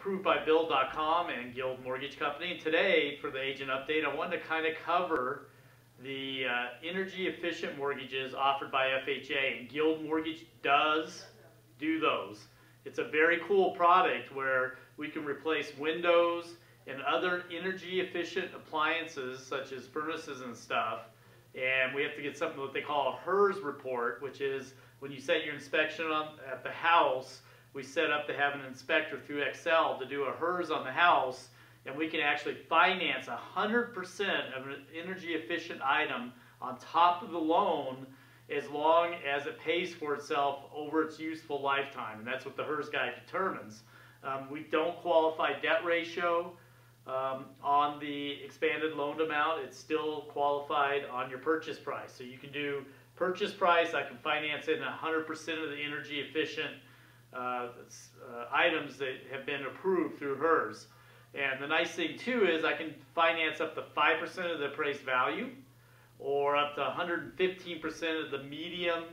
ApprovedByBill.com and Guild Mortgage Company. And today, for the agent update, I wanted to kind of cover the energy efficient mortgages offered by FHA. And Guild Mortgage does do those. It's a very cool product where we can replace windows and other energy efficient appliances such as furnaces and stuff. And we have to get something that they call a HERS report, which is when you set your inspection at the house, we set up to have an inspector through Excel to do a HERS on the house, and we can actually finance 100% of an energy efficient item on top of the loan as long as it pays for itself over its useful lifetime. And that's what the HERS guide determines. We don't qualify debt ratio on the expanded loan amount. It's still qualified on your purchase price. So you can do purchase price, I can finance in 100% of the energy efficient items that have been approved through HERS. And the nice thing too is I can finance up to 5% of the appraised value or up to 115% of the medium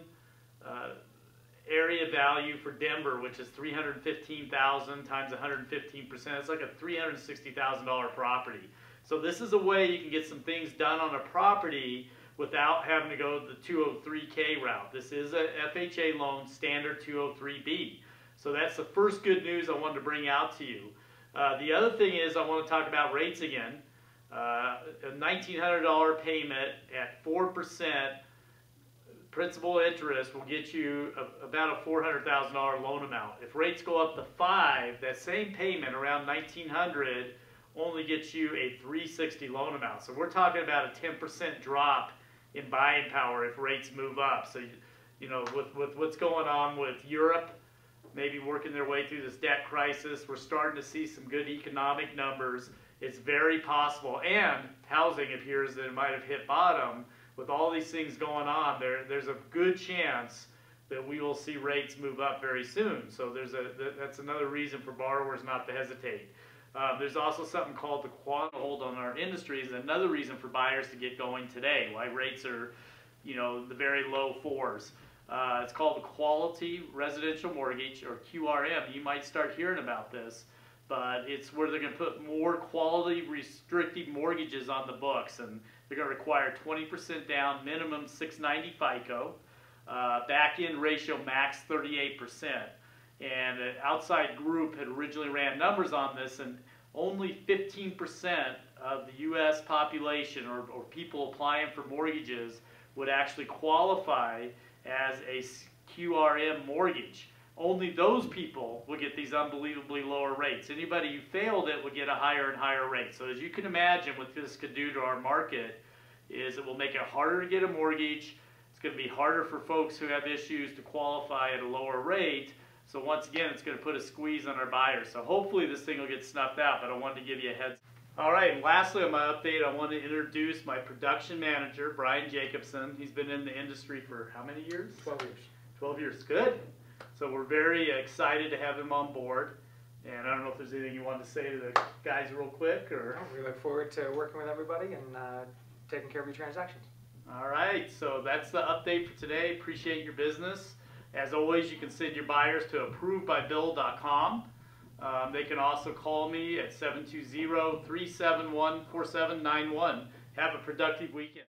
area value for Denver, which is $315,000 times 115%. It's like a $360,000 property. So this is a way you can get some things done on a property without having to go the 203K route. This is a FHA loan, standard 203B. So that's the first good news I wanted to bring out to you. The other thing is I want to talk about rates again. A $1,900 payment at 4% principal interest will get you about a $400,000 loan amount. If rates go up to 5, that same payment around $1,900 only gets you a $360 loan amount. So we're talking about a 10% drop in buying power if rates move up. So you know, with what's going on with Europe, maybe working their way through this debt crisis, we're starting to see some good economic numbers. It's very possible, and housing appears that it might have hit bottom. With all these things going on, there's a good chance that we will see rates move up very soon. So that's another reason for borrowers not to hesitate. There's also something called the quantum hold on our industry is another reason for buyers to get going today. Why rates are, you know, the very low 4s. It's called the Quality Residential Mortgage, or QRM. You might start hearing about this, but it's where they're going to put more quality restricted mortgages on the books, and they're going to require 20% down, minimum 690 FICO, back-end ratio max 38%. And an outside group had originally ran numbers on this, and only 15% of the U.S. population or people applying for mortgages would actually qualify as a QRM mortgage. Only those people will get these unbelievably lower rates. Anybody who failed it would get a higher and higher rate. So as you can imagine, what this could do to our market is it will make it harder to get a mortgage. It's going to be harder for folks who have issues to qualify at a lower rate. So once again, it's going to put a squeeze on our buyers. So hopefully this thing will get snuffed out, but I wanted to give you a heads up. All right, and lastly on my update, I want to introduce my production manager, Bryan Jacobsen. He's been in the industry for how many years? 12 years. 12 years, good. So we're very excited to have him on board. And I don't know if there's anything you want to say to the guys real quick, or? No, we look forward to working with everybody and taking care of your transactions. All right, so that's the update for today. Appreciate your business. As always, you can send your buyers to ApprovedByBill.com. They can also call me at 720-371-4791. Have a productive weekend.